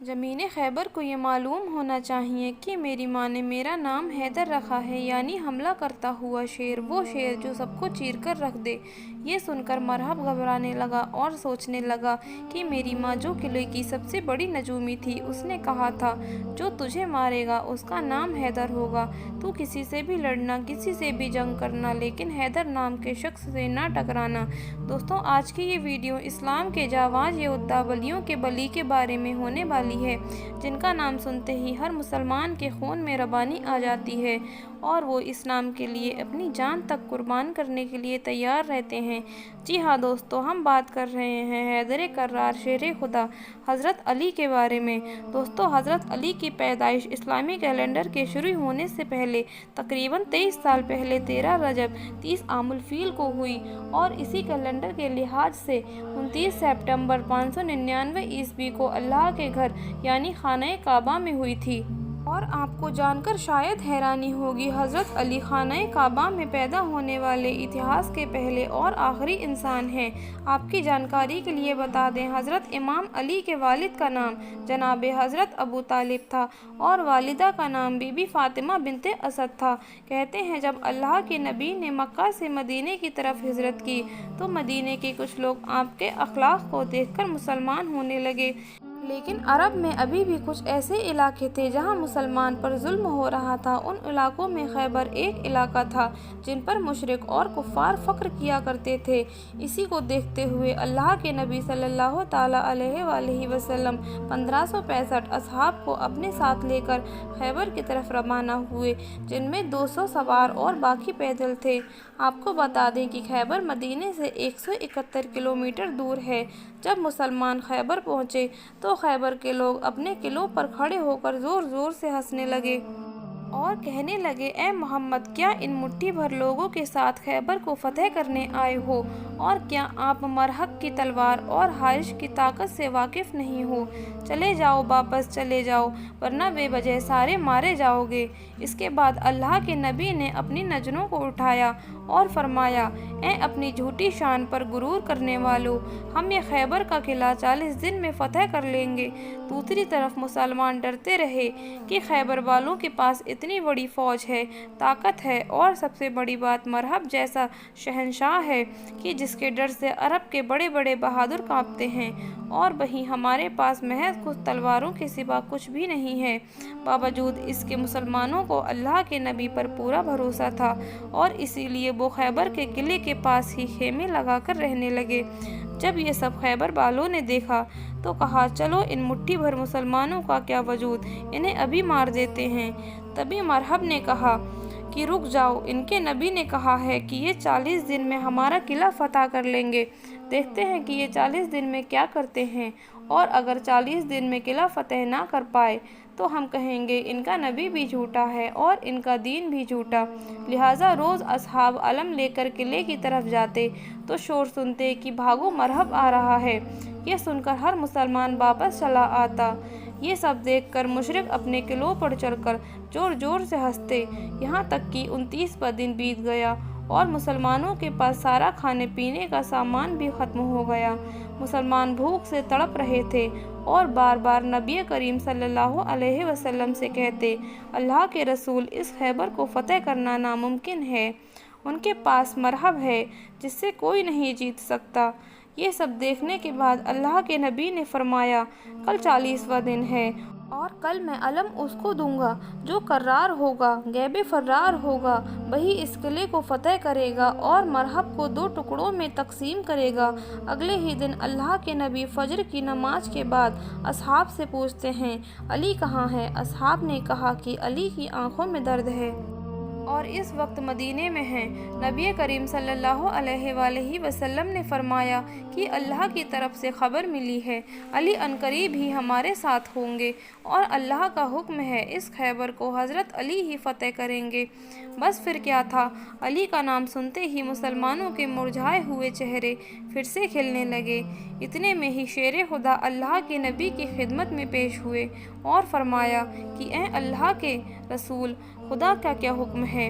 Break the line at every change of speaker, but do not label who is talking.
زمین خیبر کو یہ معلوم ہونا چاہیے کہ میری ماں نے میرا نام حیدر رکھا ہے، یعنی حملہ کرتا ہوا شیر، وہ شیر جو سب کو چیر کر رکھ دے۔ یہ سن کر مرحب گھبرانے لگا اور سوچنے لگا کہ میری ماں جو قلعے کی سب سے بڑی نجومی تھی، اس نے کہا تھا جو تجھے مارے گا اس کا نام حیدر ہوگا۔ تو کسی سے بھی لڑنا، کسی سے بھی جنگ کرنا، لیکن حیدر نام کے شخص سے نہ ٹکرانا۔ دوستوں، آج کی یہ ویڈیو اسلام کے جانباز یودھا ولیوں کے بلی کے بارے میں ہونے والی ہے، جن کا نام سنتے ہی ہر مسلمان کے خون میں ربانی آ جاتی ہے اور وہ اسلام کے لیے اپنی جان تک قربان کرنے کے لیے تیار رہتے ہیں۔ جی ہاں دوستو، ہم بات کر رہے ہیں حیدر کرار شیر خدا حضرت علی کے بارے میں۔ دوستو، حضرت علی کی پیدائش اسلامی کیلنڈر کے شروع ہونے سے پہلے تقریباً 23 سال پہلے 13 رجب 30 عام الفیل کو ہوئی اور اسی کیلنڈر کے لحاظ سے 29 ستمبر 599 عیسوی کو اللہ کے گھر یعنی خانہ کعبہ میں ہوئی تھی۔ اور آپ کو جان کر شاید حیرانی ہوگی، حضرت علی خانہ کعبہ میں پیدا ہونے والے اتہاس کے پہلے اور آخری انسان ہیں۔ آپ کی جانکاری کے لیے بتا دیں، حضرت امام علی کے والد کا نام جناب حضرت ابو طالب تھا اور والدہ کا نام بی بی فاطمہ بنت اسد تھا۔ کہتے ہیں جب اللہ کے نبی نے مکہ سے مدینے کی طرف ہجرت کی تو مدینے کے کچھ لوگ آپ کے اخلاق کو دیکھ کر مسلمان ہونے لگے، لیکن عرب میں ابھی بھی کچھ ایسے علاقے تھے جہاں مسلمان پر ظلم ہو رہا تھا۔ ان علاقوں میں خیبر ایک علاقہ تھا جن پر مشرک اور کفار فخر کیا کرتے تھے۔ اسی کو دیکھتے ہوئے اللہ کے نبی صلی اللہ تعالیٰ علیہ وآلہ وسلم 1565 اصحاب کو اپنے ساتھ لے کر خیبر کی طرف روانہ ہوئے، جن میں 200 سوار اور باقی پیدل تھے۔ آپ کو بتا دیں کہ خیبر مدینے سے 171 کلومیٹر دور ہے۔ جب مسلمان خیبر پہنچے تو خیبر کے لوگ اپنے قلعوں پر کھڑے ہو کر زور زور سے ہنسنے لگے اور کہنے لگے، اے محمد، کیا ان مٹھی بھر لوگوں کے ساتھ خیبر کو فتح کرنے آئے ہو؟ اور کیا آپ مرہق کی تلوار اور حارث کی طاقت سے واقف نہیں ہو؟ چلے جاؤ، واپس چلے جاؤ، ورنہ بے وجہ سارے مارے جاؤ گے۔ اس کے بعد اللہ کے نبی نے اپنی نجنوں کو اٹھایا اور فرمایا، اے اپنی جھوٹی شان پر غرور کرنے والو، ہم یہ خیبر کا قلعہ 40 دن میں فتح کر لیں گے۔ دوسری طرف مسلمان ڈرتے رہے کہ خیبر والوں کے پاس اتنی بڑی فوج ہے، طاقت ہے اور سب سے بڑی بات مرحب جیسا شہنشاہ ہے کہ جس کے ڈر سے عرب کے بڑے بڑے بہادر کانپتے ہیں، اور وہیں ہمارے پاس محض کچھ تلواروں کے سوا کچھ بھی نہیں ہے۔ باوجود اس کے مسلمانوں کو اللہ کے نبی پر پورا بھروسہ تھا اور اسی لیے وہ خیبر کے قلعے کے پاس ہی خیمے لگا کر رہنے لگے۔ جب یہ سب خیبر والوں نے دیکھا تو کہا، چلو ان مٹھی بھر مسلمانوں کا کیا وجود، انہیں ابھی مار دیتے ہیں۔ تبھی مرحب نے کہا کہ رک جاؤ، ان کے نبی نے کہا ہے کہ یہ 40 دن میں ہمارا قلعہ فتح کر لیں گے، دیکھتے ہیں کہ یہ 40 دن میں کیا کرتے ہیں، اور اگر 40 دن میں قلعہ فتح نہ کر پائے تو ہم کہیں گے ان کا نبی بھی جھوٹا ہے اور ان کا دین بھی جھوٹا۔ لہٰذا روز اصحاب علم لے کر قلعے کی طرف جاتے تو شور سنتے کہ بھاگو، مرحب آ رہا ہے۔ یہ سن کر ہر مسلمان واپس چلا آتا۔ یہ سب دیکھ کر مشرک اپنے قلعوں پر چڑھ کر زور زور سے ہنستے، یہاں تک کہ 29واں دن بیت گیا اور مسلمانوں کے پاس سارا کھانے پینے کا سامان بھی ختم ہو گیا۔ مسلمان بھوک سے تڑپ رہے تھے اور بار بار نبی کریم صلی اللہ علیہ وسلم سے کہتے، اللہ کے رسول، اس خیبر کو فتح کرنا ناممکن ہے، ان کے پاس مرحب ہے جس سے کوئی نہیں جیت سکتا۔ یہ سب دیکھنے کے بعد اللہ کے نبی نے فرمایا، کل 40واں دن ہے اور کل میں علم اس کو دوں گا جو کرار ہوگا، غیب فرار ہوگا، وہی اس قلعے کو فتح کرے گا اور مرحب کو 2 ٹکڑوں میں تقسیم کرے گا۔ اگلے ہی دن اللہ کے نبی فجر کی نماز کے بعد اصحاب سے پوچھتے ہیں، علی کہاں ہے؟ اصحاب نے کہا کہ علی کی آنکھوں میں درد ہے اور اس وقت مدینے میں ہیں۔ نبی کریم صلی اللہ علیہ وآلہ وسلم نے فرمایا کہ اللہ کی طرف سے خبر ملی ہے، علی عنقریب ہی ہمارے ساتھ ہوں گے اور اللہ کا حکم ہے اس خیبر کو حضرت علی ہی فتح کریں گے۔ بس پھر کیا تھا، علی کا نام سنتے ہی مسلمانوں کے مرجھائے ہوئے چہرے پھر سے کھلنے لگے۔ اتنے میں ہی شیر خدا اللہ کے نبی کی خدمت میں پیش ہوئے اور فرمایا کہ اے اللہ کے رسول، خدا کا کیا حکم ہے؟